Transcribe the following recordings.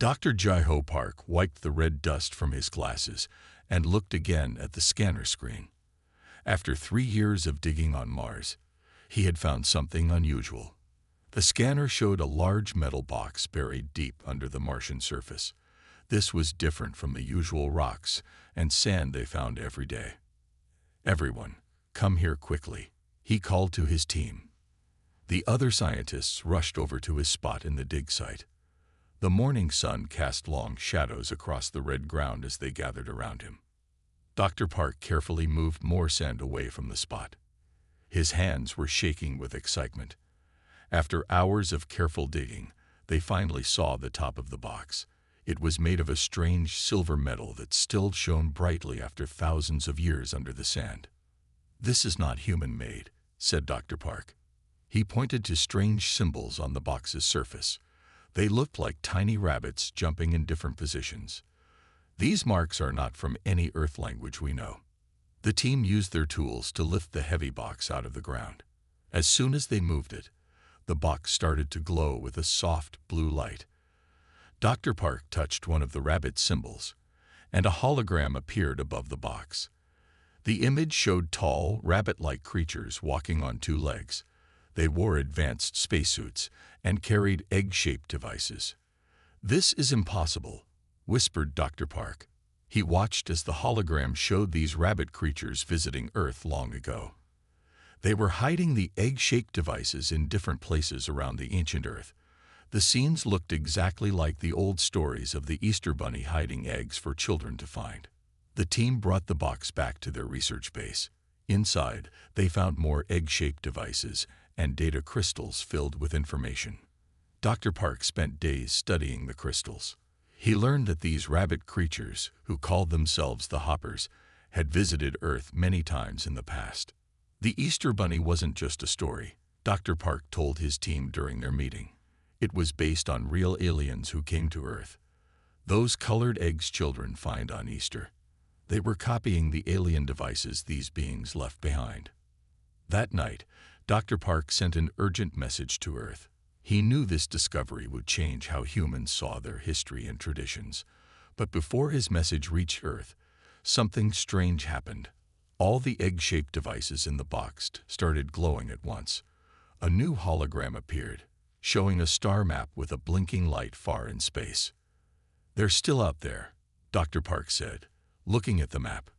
Dr. Jai-Ho Park wiped the red dust from his glasses and looked again at the scanner screen. After 3 years of digging on Mars, he had found something unusual. The scanner showed a large metal box buried deep under the Martian surface. This was different from the usual rocks and sand they found every day. "Everyone, come here quickly," he called to his team. The other scientists rushed over to his spot in the dig site. The morning sun cast long shadows across the red ground as they gathered around him. Dr. Park carefully moved more sand away from the spot. His hands were shaking with excitement. After hours of careful digging, they finally saw the top of the box. It was made of a strange silver metal that still shone brightly after thousands of years under the sand. "This is not human-made," said Dr. Park. He pointed to strange symbols on the box's surface. They looked like tiny rabbits jumping in different positions. "These marks are not from any Earth language we know." The team used their tools to lift the heavy box out of the ground. As soon as they moved it, the box started to glow with a soft blue light. Dr. Park touched one of the rabbit symbols, and a hologram appeared above the box. The image showed tall, rabbit-like creatures walking on 2 legs. They wore advanced spacesuits and carried egg-shaped devices. "This is impossible," whispered Dr. Park. He watched as the hologram showed these rabbit creatures visiting Earth long ago. They were hiding the egg-shaped devices in different places around the ancient Earth. The scenes looked exactly like the old stories of the Easter Bunny hiding eggs for children to find. The team brought the box back to their research base. Inside, they found more egg-shaped devices and data crystals filled with information. Dr. Park spent days studying the crystals. He learned that these rabbit creatures, who called themselves the Hoppers, had visited Earth many times in the past. The Easter Bunny wasn't just a story, Dr. Park told his team during their meeting. It was based on real aliens who came to Earth. Those colored eggs children find on Easter. They were copying the alien devices these beings left behind. That night, Dr. Park sent an urgent message to Earth. He knew this discovery would change how humans saw their history and traditions. But before his message reached Earth, something strange happened. All the egg-shaped devices in the box started glowing at once. A new hologram appeared, showing a star map with a blinking light far in space. "They're still out there," Dr. Park said, looking at the map.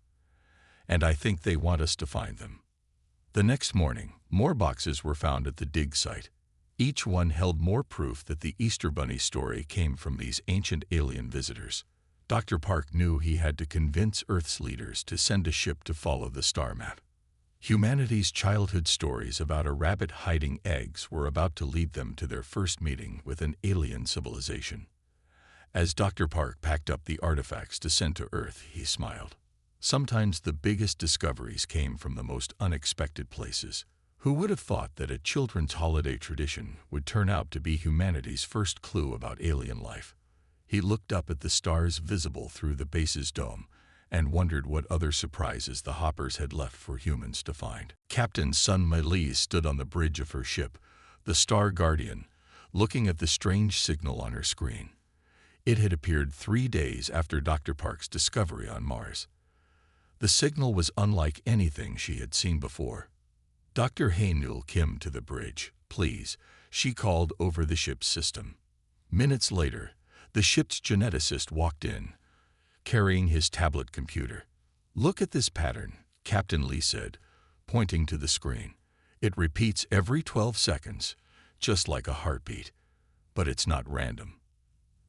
"And I think they want us to find them." The next morning, more boxes were found at the dig site. Each one held more proof that the Easter Bunny story came from these ancient alien visitors. Dr. Park knew he had to convince Earth's leaders to send a ship to follow the star map. Humanity's childhood stories about a rabbit hiding eggs were about to lead them to their first meeting with an alien civilization. As Dr. Park packed up the artifacts to send to Earth, he smiled. Sometimes the biggest discoveries came from the most unexpected places. Who would have thought that a children's holiday tradition would turn out to be humanity's first clue about alien life? He looked up at the stars visible through the base's dome and wondered what other surprises the Hoppers had left for humans to find. Captain Sun Mai stood on the bridge of her ship, the Star Guardian, looking at the strange signal on her screen. It had appeared 3 days after Dr. Park's discovery on Mars. The signal was unlike anything she had seen before. "Dr. Haenul Kim to the bridge, please," she called over the ship's system. Minutes later, the ship's geneticist walked in, carrying his tablet computer. "Look at this pattern," Captain Lee said, pointing to the screen. "It repeats every 12 seconds, just like a heartbeat. But it's not random.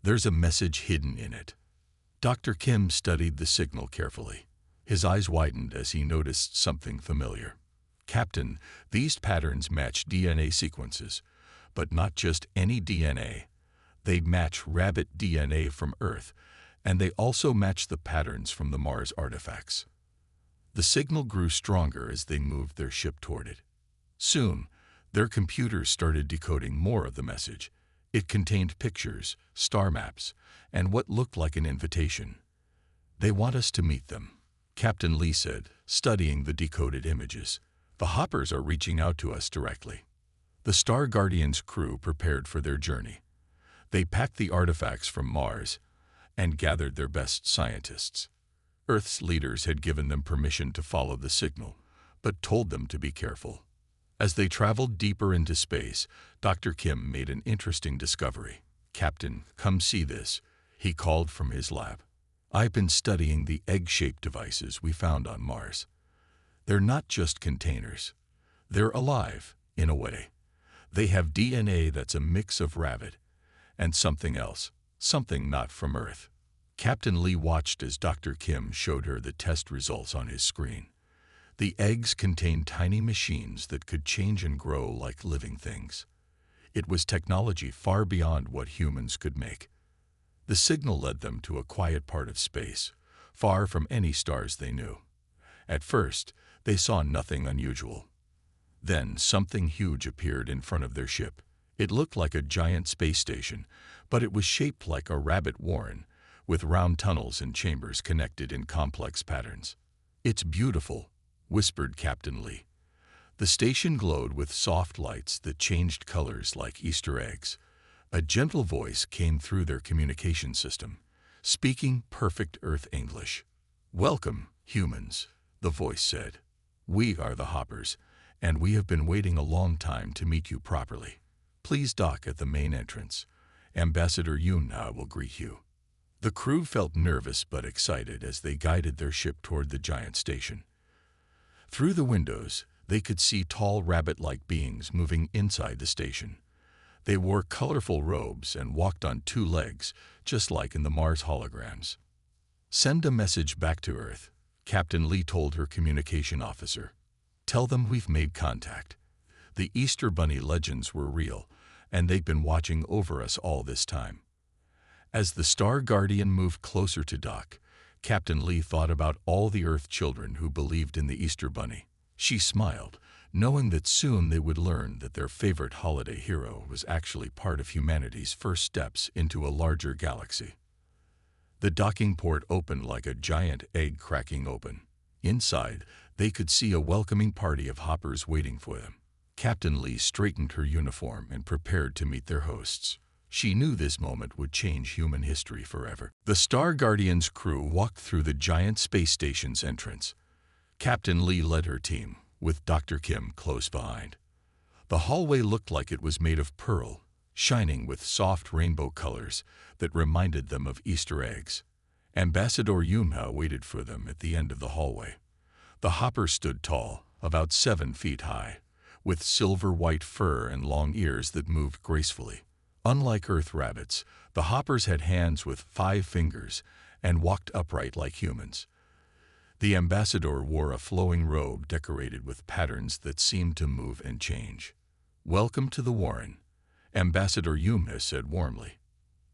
There's a message hidden in it." Dr. Kim studied the signal carefully. His eyes widened as he noticed something familiar. "Captain, these patterns match DNA sequences, but not just any DNA. They match rabbit DNA from Earth, and they also match the patterns from the Mars artifacts." The signal grew stronger as they moved their ship toward it. Soon, their computers started decoding more of the message. It contained pictures, star maps, and what looked like an invitation. "They want us to meet them," Captain Lee said, studying the decoded images. "The Hoppers are reaching out to us directly." The Star Guardian's crew prepared for their journey. They packed the artifacts from Mars and gathered their best scientists. Earth's leaders had given them permission to follow the signal, but told them to be careful. As they traveled deeper into space, Dr. Kim made an interesting discovery. "Captain, come see this," he called from his lab. "I've been studying the egg-shaped devices we found on Mars. They're not just containers. They're alive, in a way. They have DNA that's a mix of rabbit and something else, something not from Earth." Captain Lee watched as Dr. Kim showed her the test results on his screen. The eggs contained tiny machines that could change and grow like living things. It was technology far beyond what humans could make. The signal led them to a quiet part of space, far from any stars they knew. At first, they saw nothing unusual. Then something huge appeared in front of their ship. It looked like a giant space station, but it was shaped like a rabbit warren, with round tunnels and chambers connected in complex patterns. "It's beautiful," whispered Captain Lee. The station glowed with soft lights that changed colors like Easter eggs. A gentle voice came through their communication system, speaking perfect Earth English. "Welcome, humans," the voice said. "We are the Hoppers, and we have been waiting a long time to meet you properly. Please dock at the main entrance. Ambassador Yunha will greet you." The crew felt nervous but excited as they guided their ship toward the giant station. Through the windows, they could see tall rabbit-like beings moving inside the station. They wore colorful robes and walked on two legs, just like in the Mars holograms. "Send a message back to Earth," Captain Lee told her communication officer. "Tell them we've made contact. The Easter Bunny legends were real, and they've been watching over us all this time." As the Star Guardian moved closer to dock, Captain Lee thought about all the Earth children who believed in the Easter Bunny. She smiled, knowing that soon they would learn that their favorite holiday hero was actually part of humanity's first steps into a larger galaxy. The docking port opened like a giant egg cracking open. Inside, they could see a welcoming party of hoppers waiting for them. Captain Lee straightened her uniform and prepared to meet their hosts. She knew this moment would change human history forever. The Star Guardian's crew walked through the giant space station's entrance. Captain Lee led her team, with Dr. Kim close behind. The hallway looked like it was made of pearl, shining with soft rainbow colors that reminded them of Easter eggs. Ambassador Yunha waited for them at the end of the hallway. The hopper stood tall, about 7 feet high, with silver-white fur and long ears that moved gracefully. Unlike Earth rabbits, the hoppers had hands with 5 fingers and walked upright like humans. The ambassador wore a flowing robe decorated with patterns that seemed to move and change. "Welcome to the Warren," Ambassador Yunha said warmly.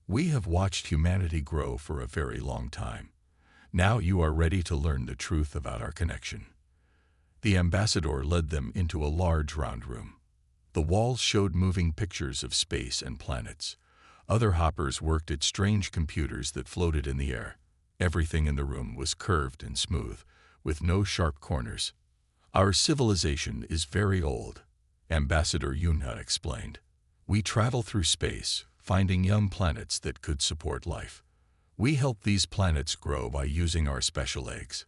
"We have watched humanity grow for a very long time. Now you are ready to learn the truth about our connection." The ambassador led them into a large round room. The walls showed moving pictures of space and planets. Other hoppers worked at strange computers that floated in the air. Everything in the room was curved and smooth, with no sharp corners. "Our civilization is very old," Ambassador Yunha explained. "We travel through space, finding young planets that could support life. We help these planets grow by using our special eggs."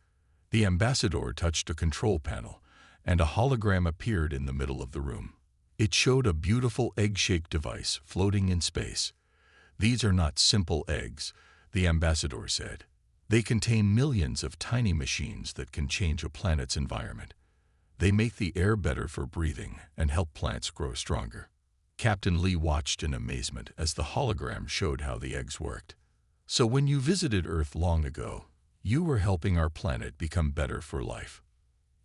The ambassador touched a control panel, and a hologram appeared in the middle of the room. It showed a beautiful egg-shaped device floating in space. "These are not simple eggs," the ambassador said. "They contain millions of tiny machines that can change a planet's environment. They make the air better for breathing and help plants grow stronger." Captain Lee watched in amazement as the hologram showed how the eggs worked. "So when you visited Earth long ago, you were helping our planet become better for life?"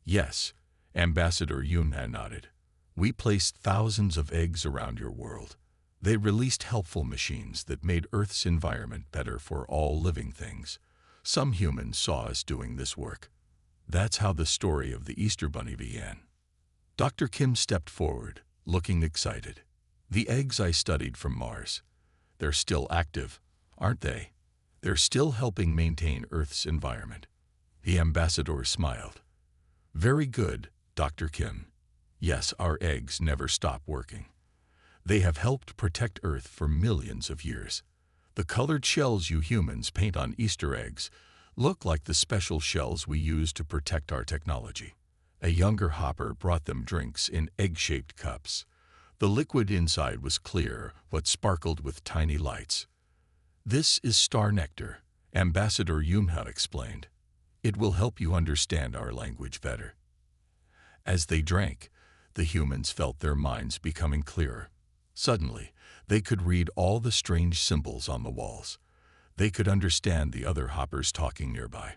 "Yes," Ambassador Yunha nodded. "We placed thousands of eggs around your world. They released helpful machines that made Earth's environment better for all living things. Some humans saw us doing this work. That's how the story of the Easter Bunny began." Dr. Kim stepped forward, looking excited. "The eggs I studied from Mars. They're still active, aren't they? They're still helping maintain Earth's environment." The ambassador smiled. "Very good, Dr. Kim. Yes, our eggs never stop working. They have helped protect Earth for millions of years. The colored shells you humans paint on Easter eggs look like the special shells we use to protect our technology. A younger hopper brought them drinks in egg-shaped cups. The liquid inside was clear, but sparkled with tiny lights. This is star nectar, Ambassador Yunha explained. It will help you understand our language better. As they drank, the humans felt their minds becoming clearer. Suddenly, they could read all the strange symbols on the walls. They could understand the other hoppers talking nearby.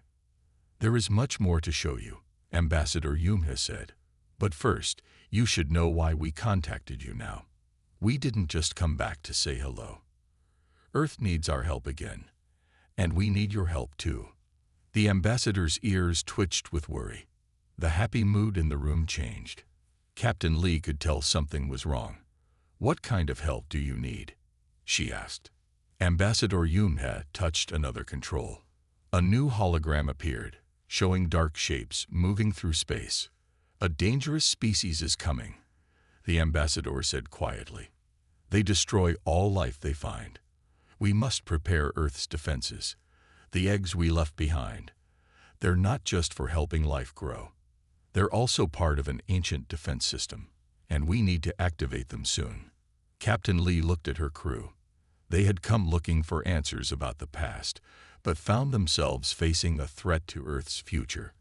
There is much more to show you, Ambassador Yunha said. But first, you should know why we contacted you now. We didn't just come back to say hello. Earth needs our help again, and we need your help too. The ambassador's ears twitched with worry. The happy mood in the room changed. Captain Lee could tell something was wrong. What kind of help do you need? She asked. Ambassador Yunha touched another control. A new hologram appeared, showing dark shapes moving through space. A dangerous species is coming, the ambassador said quietly. They destroy all life they find. We must prepare Earth's defenses. The eggs we left behind. They're not just for helping life grow. They're also part of an ancient defense system, and we need to activate them soon. Captain Lee looked at her crew. They had come looking for answers about the past, but found themselves facing a threat to Earth's future.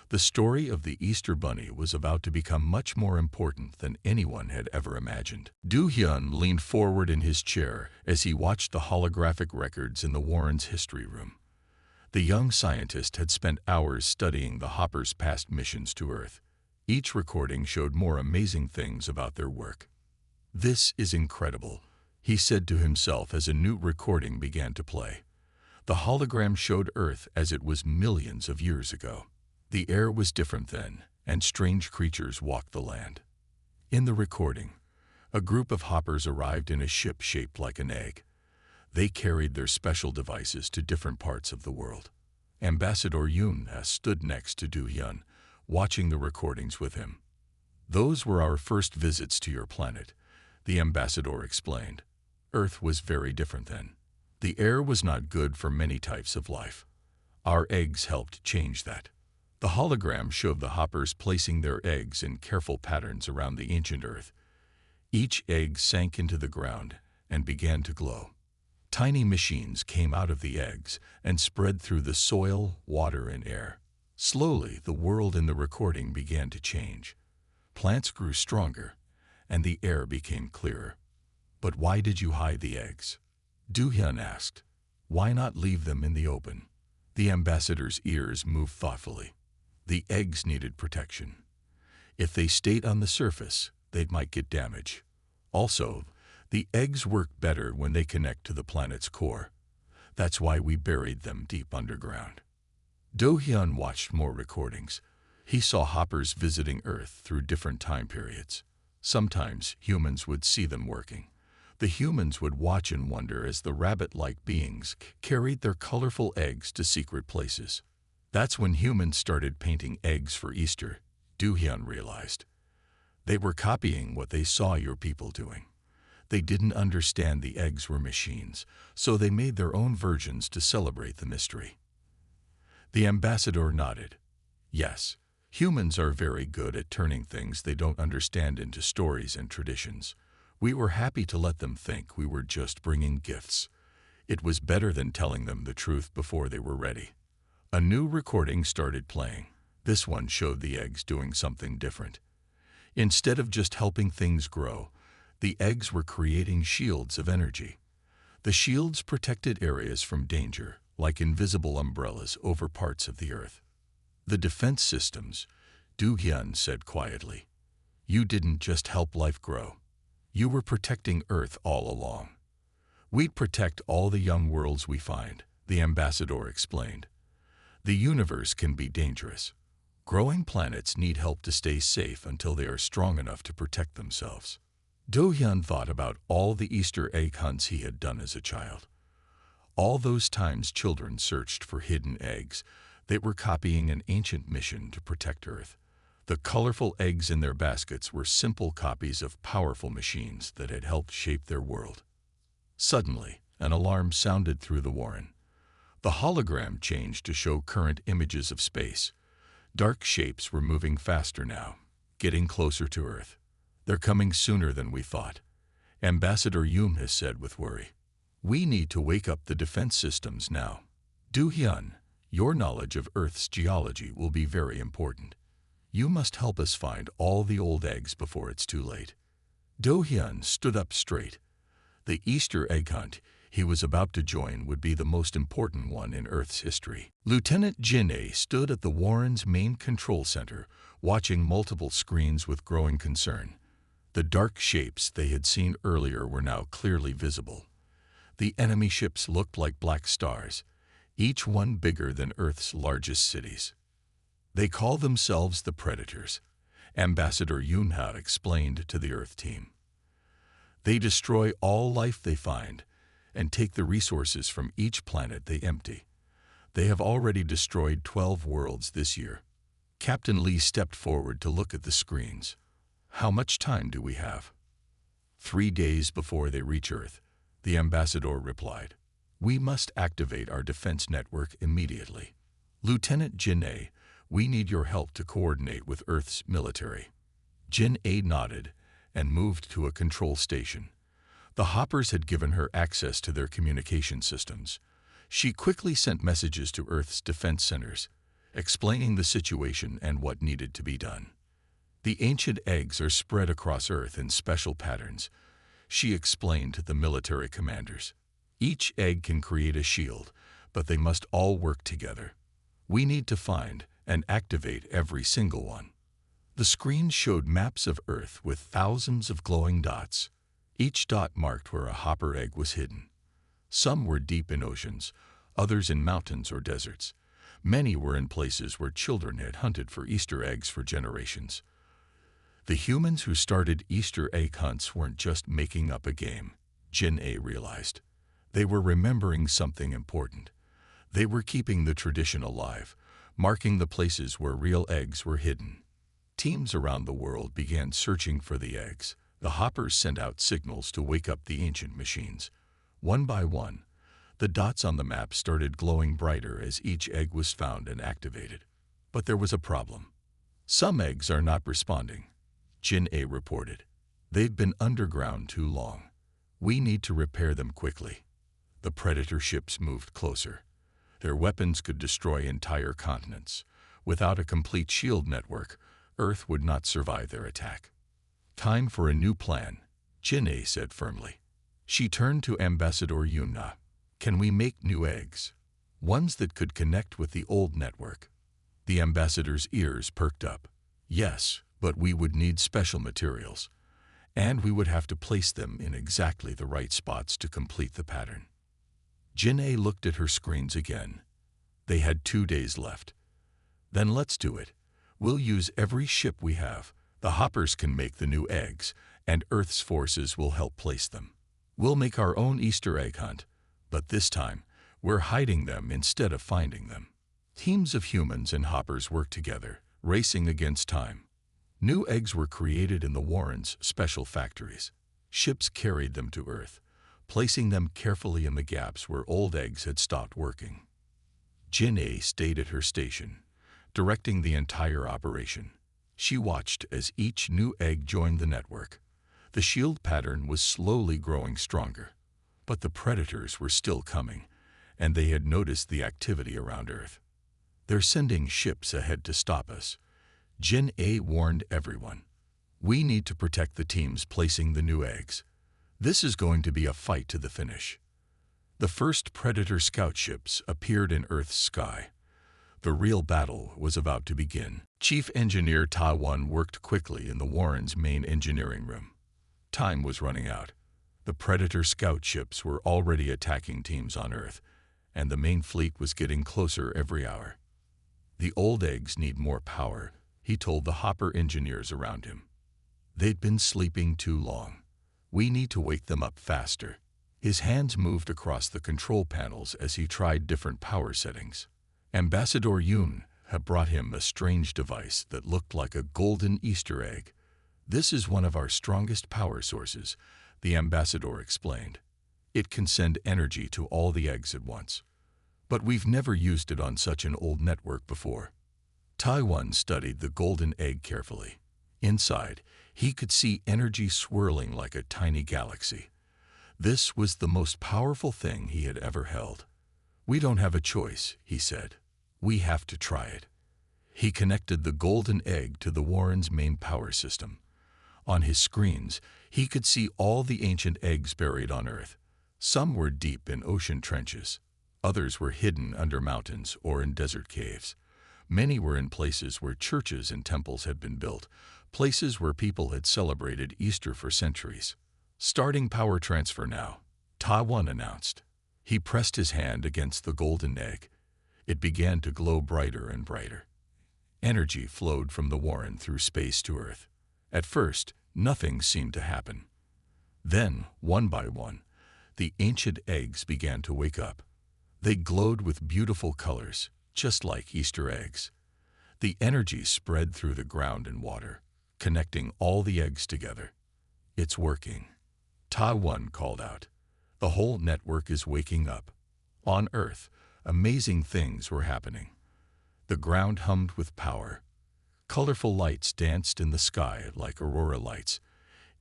The story of the Easter Bunny was about to become much more important than anyone had ever imagined. Do-hyun leaned forward in his chair as he watched the holographic records in the Warren's history room. The young scientist had spent hours studying the Hoppers' past missions to Earth. Each recording showed more amazing things about their work. This is incredible, he said to himself as a new recording began to play. The hologram showed Earth as it was millions of years ago. The air was different then, and strange creatures walked the land. In the recording, a group of hoppers arrived in a ship shaped like an egg. They carried their special devices to different parts of the world. Ambassador Yunha stood next to Do-hyun, watching the recordings with him. Those were our first visits to your planet, the ambassador explained. Earth was very different then. The air was not good for many types of life. Our eggs helped change that. The hologram showed the hoppers placing their eggs in careful patterns around the ancient Earth. Each egg sank into the ground and began to glow. Tiny machines came out of the eggs and spread through the soil, water, and air. Slowly, the world in the recording began to change. Plants grew stronger, and the air became clearer. But why did you hide the eggs? Do-hyun asked. Why not leave them in the open? The ambassador's ears moved thoughtfully. The eggs needed protection. If they stayed on the surface, they might get damage. Also, the eggs work better when they connect to the planet's core. That's why we buried them deep underground. Do-hyun watched more recordings. He saw hoppers visiting Earth through different time periods. Sometimes humans would see them working. The humans would watch and wonder as the rabbit-like beings carried their colorful eggs to secret places. That's when humans started painting eggs for Easter, Do-hyun realized. They were copying what they saw your people doing. They didn't understand the eggs were machines, so they made their own versions to celebrate the mystery. The ambassador nodded. Yes, humans are very good at turning things they don't understand into stories and traditions. We were happy to let them think we were just bringing gifts. It was better than telling them the truth before they were ready. A new recording started playing. This one showed the eggs doing something different. Instead of just helping things grow, the eggs were creating shields of energy. The shields protected areas from danger, like invisible umbrellas over parts of the Earth. The defense systems, Do-hyun said quietly. You didn't just help life grow. You were protecting Earth all along. We'd protect all the young worlds we find, the ambassador explained. The universe can be dangerous. Growing planets need help to stay safe until they are strong enough to protect themselves. Do-hyun thought about all the Easter egg hunts he had done as a child. All those times children searched for hidden eggs, they were copying an ancient mission to protect Earth. The colorful eggs in their baskets were simple copies of powerful machines that had helped shape their world. Suddenly, an alarm sounded through the warren. The hologram changed to show current images of space. Dark shapes were moving faster now, getting closer to Earth. "They're coming sooner than we thought," Ambassador Yoon has said with worry. "We need to wake up the defense systems now. Do-hyun, your knowledge of Earth's geology will be very important. You must help us find all the old eggs before it's too late." Do-hyun stood up straight. The Easter egg hunt he was about to join would be the most important one in Earth's history. Lieutenant Jin-ae stood at the warren's main control center, watching multiple screens with growing concern. The dark shapes they had seen earlier were now clearly visible. The enemy ships looked like black stars, each one bigger than Earth's largest cities. "They call themselves the Predators," Ambassador Yoon-ha explained to the Earth team. "They destroy all life they find and take the resources from each planet they empty. They have already destroyed 12 worlds this year." Captain Lee stepped forward to look at the screens. "How much time do we have?" 3 days before they reach Earth," the ambassador replied. "We must activate our defense network immediately. Lieutenant Jin-ae, we need your help to coordinate with Earth's military." Jin-ae nodded and moved to a control station. The Hoppers had given her access to their communication systems. She quickly sent messages to Earth's defense centers, explaining the situation and what needed to be done. "The ancient eggs are spread across Earth in special patterns," she explained to the military commanders. "Each egg can create a shield, but they must all work together. We need to find and activate every single one." The screen showed maps of Earth with thousands of glowing dots. Each dot marked where a hopper egg was hidden. Some were deep in oceans, others in mountains or deserts. Many were in places where children had hunted for Easter eggs for generations. The humans who started Easter egg hunts weren't just making up a game, Jin-ae realized. They were remembering something important. They were keeping the tradition alive, marking the places where real eggs were hidden. Teams around the world began searching for the eggs. The Hoppers sent out signals to wake up the ancient machines. One by one, the dots on the map started glowing brighter as each egg was found and activated. But there was a problem. "Some eggs are not responding," Jin-ae reported. "They've been underground too long. We need to repair them quickly." The Predator ships moved closer. Their weapons could destroy entire continents. Without a complete shield network, Earth would not survive their attack. "Time for a new plan," Jin-ae said firmly. She turned to Ambassador Yoon-ha. "Can we make new eggs? Ones that could connect with the old network?" The ambassador's ears perked up. "Yes, but we would need special materials, and we would have to place them in exactly the right spots to complete the pattern." Jin-ae looked at her screens again. They had 2 days left. "Then let's do it. We'll use every ship we have. The Hoppers can make the new eggs, and Earth's forces will help place them. We'll make our own Easter egg hunt, but this time, we're hiding them instead of finding them." Teams of humans and Hoppers worked together, racing against time. New eggs were created in the warren's special factories. Ships carried them to Earth, placing them carefully in the gaps where old eggs had stopped working. Jin-ae stayed at her station, directing the entire operation. She watched as each new egg joined the network. The shield pattern was slowly growing stronger, but the Predators were still coming, and they had noticed the activity around Earth. "They're sending ships ahead to stop us," Jin-ae warned everyone. "We need to protect the teams placing the new eggs. This is going to be a fight to the finish." The first Predator scout ships appeared in Earth's sky. The real battle was about to begin. Chief Engineer Ta-won worked quickly in the warren's main engineering room. Time was running out. The Predator scout ships were already attacking teams on Earth, and the main fleet was getting closer every hour. "The old eggs need more power," he told the Hopper engineers around him. "They'd been sleeping too long. We need to wake them up faster." His hands moved across the control panels as he tried different power settings. Ambassador Yoon had brought him a strange device that looked like a golden Easter egg. "This is one of our strongest power sources," the ambassador explained. "It can send energy to all the eggs at once. But we've never used it on such an old network before." Taiwan studied the golden egg carefully. Inside, he could see energy swirling like a tiny galaxy. This was the most powerful thing he had ever held. "We don't have a choice," he said. "We have to try it." He connected the golden egg to the Warren's main power system. On his screens, he could see all the ancient eggs buried on Earth. Some were deep in ocean trenches. Others were hidden under mountains or in desert caves. Many were in places where churches and temples had been built, places where people had celebrated Easter for centuries. "Starting power transfer now," Taiwan announced. He pressed his hand against the golden egg. It began to glow brighter and brighter. Energy flowed from the Warren through space to Earth. At first, nothing seemed to happen. Then, one by one, the ancient eggs began to wake up. They glowed with beautiful colors, just like Easter eggs. The energy spread through the ground and water, connecting all the eggs together. "It's working," Taiwan called out. "The whole network is waking up." On Earth, amazing things were happening. The ground hummed with power. Colorful lights danced in the sky like aurora lights.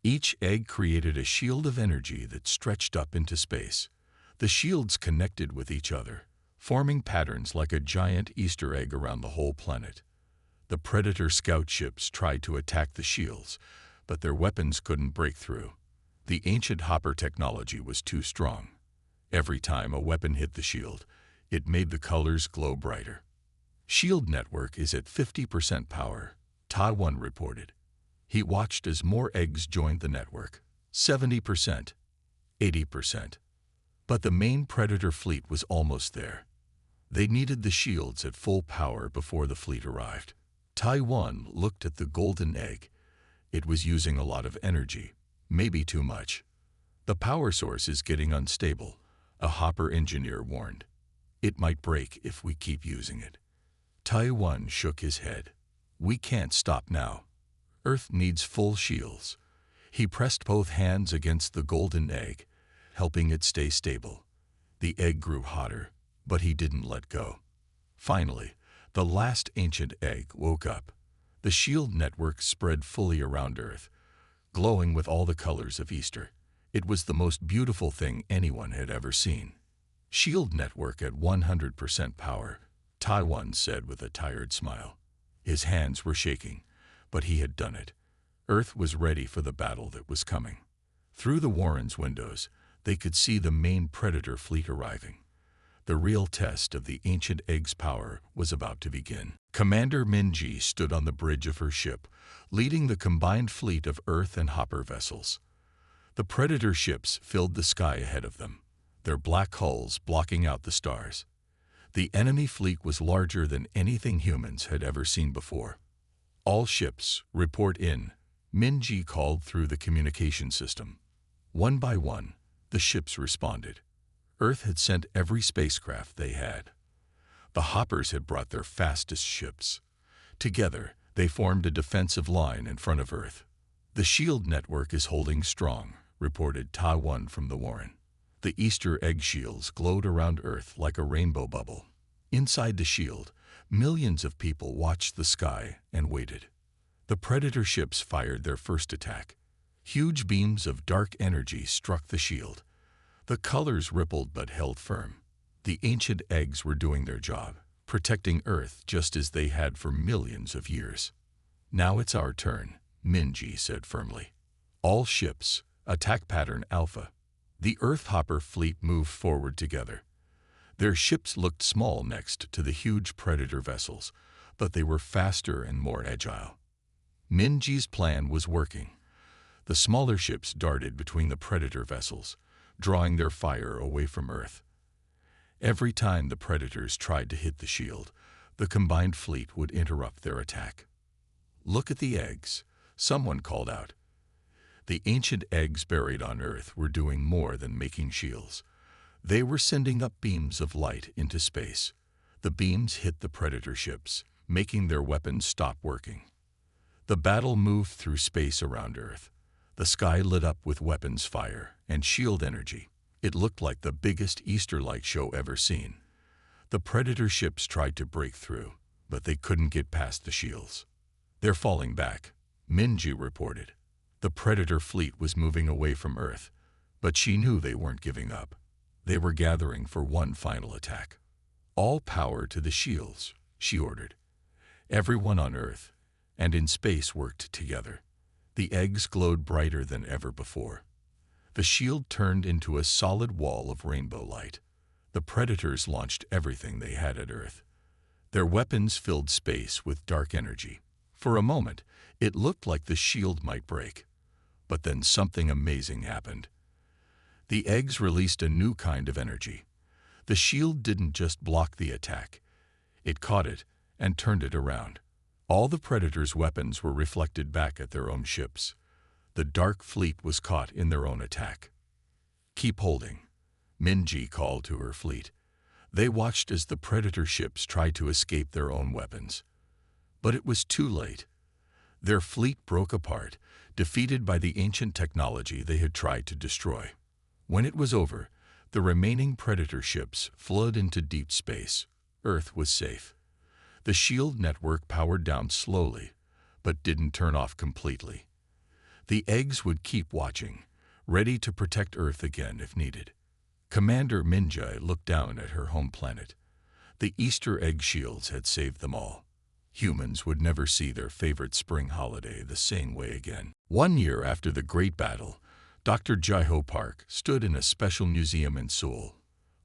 Each egg created a shield of energy that stretched up into space. The shields connected with each other, forming patterns like a giant Easter egg around the whole planet. The Predator scout ships tried to attack the shields, but their weapons couldn't break through. The ancient hopper technology was too strong. Every time a weapon hit the shield, it made the colors glow brighter. "Shield network is at 50% power," Taiwan reported. He watched as more eggs joined the network. 70%, 80%. But the main Predator fleet was almost there. They needed the shields at full power before the fleet arrived. Taiwan looked at the golden egg. It was using a lot of energy, maybe too much. "The power source is getting unstable," a hopper engineer warned. "It might break if we keep using it." Taiwan shook his head. "We can't stop now. Earth needs full shields." He pressed both hands against the golden egg, helping it stay stable. The egg grew hotter, but he didn't let go. Finally, the last ancient egg woke up. The shield network spread fully around Earth, glowing with all the colors of Easter. It was the most beautiful thing anyone had ever seen. "Shield network at 100% power," Taiwan said with a tired smile. His hands were shaking, but he had done it. Earth was ready for the battle that was coming. Through the Warren's windows, they could see the main Predator fleet arriving. The real test of the ancient egg's power was about to begin. Commander Minji stood on the bridge of her ship, leading the combined fleet of Earth and Hopper vessels. The Predator ships filled the sky ahead of them, their black hulls blocking out the stars. The enemy fleet was larger than anything humans had ever seen before. "All ships, report in," Minji called through the communication system. One by one, the ships responded. Earth had sent every spacecraft they had. The Hoppers had brought their fastest ships. Together, they formed a defensive line in front of Earth. "The shield network is holding strong," reported Taiwan from the Warren. The Easter egg shields glowed around Earth like a rainbow bubble. Inside the shield, millions of people watched the sky and waited. The Predator ships fired their first attack. Huge beams of dark energy struck the shield. The colors rippled but held firm. The ancient eggs were doing their job, protecting Earth just as they had for millions of years. "Now it's our turn," Minji said firmly. "All ships, attack pattern Alpha." The Earth Hopper fleet moved forward together. Their ships looked small next to the huge Predator vessels, but they were faster and more agile. Minji's plan was working. The smaller ships darted between the Predator vessels, drawing their fire away from Earth. Every time the Predators tried to hit the shield, the combined fleet would interrupt their attack. "Look at the eggs," someone called out. The ancient eggs buried on Earth were doing more than making shields. They were sending up beams of light into space. The beams hit the Predator ships, making their weapons stop working. The battle moved through space around Earth. The sky lit up with weapons fire and shield energy. It looked like the biggest Easter-like show ever seen. The Predator ships tried to break through, but they couldn't get past the shields. "They're falling back," Minji reported. The Predator fleet was moving away from Earth, but she knew they weren't giving up. They were gathering for one final attack. "All power to the shields," she ordered. Everyone on Earth and in space worked together. The eggs glowed brighter than ever before. The shield turned into a solid wall of rainbow light. The Predators launched everything they had at Earth. Their weapons filled space with dark energy. For a moment, it looked like the shield might break. But then something amazing happened. The eggs released a new kind of energy. The shield didn't just block the attack. It caught it and turned it around. All the Predators' weapons were reflected back at their own ships. The dark fleet was caught in their own attack. "Keep holding," Minji called to her fleet. They watched as the Predator ships tried to escape their own weapons. But it was too late. Their fleet broke apart, defeated by the ancient technology they had tried to destroy. When it was over, the remaining Predator ships flowed into deep space. Earth was safe. The shield network powered down slowly, but didn't turn off completely. The eggs would keep watching, ready to protect Earth again if needed. Commander Minji looked down at her home planet. The Easter egg shields had saved them all. Humans would never see their favorite spring holiday the same way again. 1 year after the Great Battle, Dr. Jaiho Park stood in a special museum in Seoul.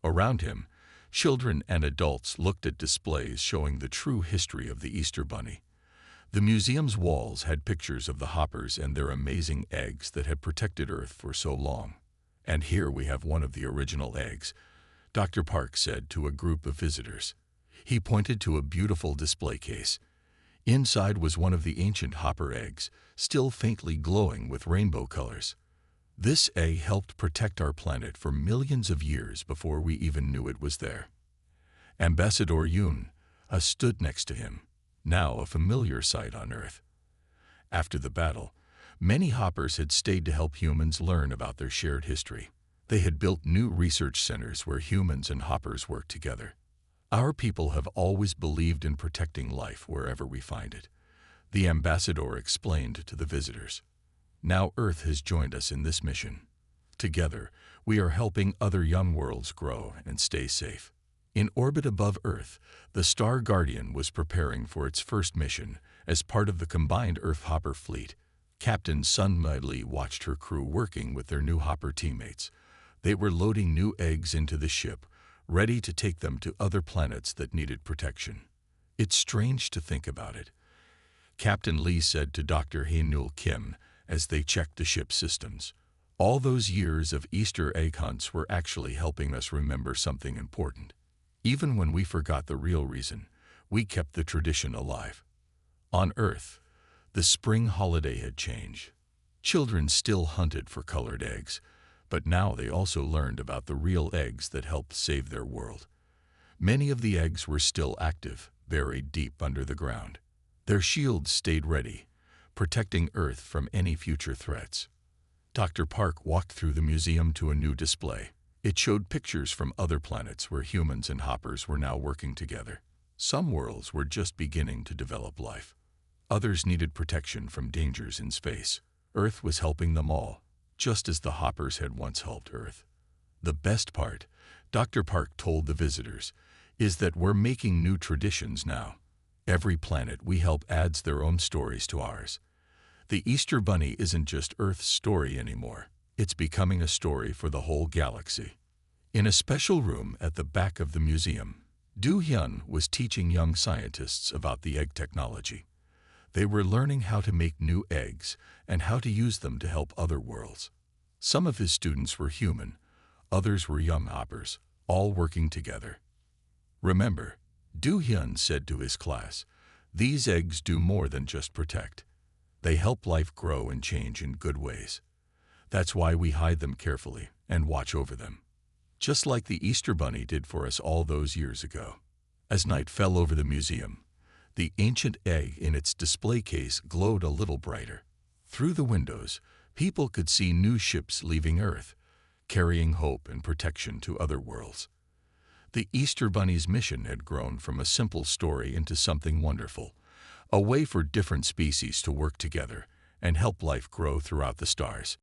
Around him, children and adults looked at displays showing the true history of the Easter Bunny. The museum's walls had pictures of the hoppers and their amazing eggs that had protected Earth for so long. "And here we have one of the original eggs," Dr. Park said to a group of visitors. He pointed to a beautiful display case. Inside was one of the ancient hopper eggs, still faintly glowing with rainbow colors. "This egg helped protect our planet for millions of years before we even knew it was there." Ambassador Yoon stood next to him, now a familiar sight on Earth. After the battle, many hoppers had stayed to help humans learn about their shared history. They had built new research centers where humans and hoppers worked together. "Our people have always believed in protecting life wherever we find it," the ambassador explained to the visitors. "Now Earth has joined us in this mission. Together, we are helping other young worlds grow and stay safe." In orbit above Earth, the Star Guardian was preparing for its first mission as part of the combined Earth Hopper fleet. Captain Sun Mi watched her crew working with their new Hopper teammates. They were loading new eggs into the ship, ready to take them to other planets that needed protection. "It's strange to think about it," Captain Lee said to Dr. Hae-Nul Kim as they checked the ship's systems. "All those years of Easter egg hunts were actually helping us remember something important. Even when we forgot the real reason, we kept the tradition alive." On Earth, the spring holiday had changed. Children still hunted for colored eggs, but now they also learned about the real eggs that helped save their world. Many of the eggs were still active, buried deep under the ground. Their shields stayed ready, protecting Earth from any future threats. Dr. Park walked through the museum to a new display. It showed pictures from other planets where humans and hoppers were now working together. Some worlds were just beginning to develop life. Others needed protection from dangers in space. Earth was helping them all, just as the hoppers had once helped Earth. "The best part," Dr. Park told the visitors, "is that we're making new traditions now. Every planet we help adds their own stories to ours. The Easter Bunny isn't just Earth's story anymore. It's becoming a story for the whole galaxy." In a special room at the back of the museum, Do-hyun was teaching young scientists about the egg technology. They were learning how to make new eggs and how to use them to help other worlds. Some of his students were human, others were young hoppers, all working together. "Remember," Do-hyun said to his class, "these eggs do more than just protect. They help life grow and change in good ways. That's why we hide them carefully and watch over them. Just like the Easter Bunny did for us all those years ago." As night fell over the museum, The ancient egg in its display case glowed a little brighter. Through the windows, people could see new ships leaving Earth, carrying hope and protection to other worlds. The Easter Bunny's mission had grown from a simple story into something wonderful, a way for different species to work together and help life grow throughout the stars.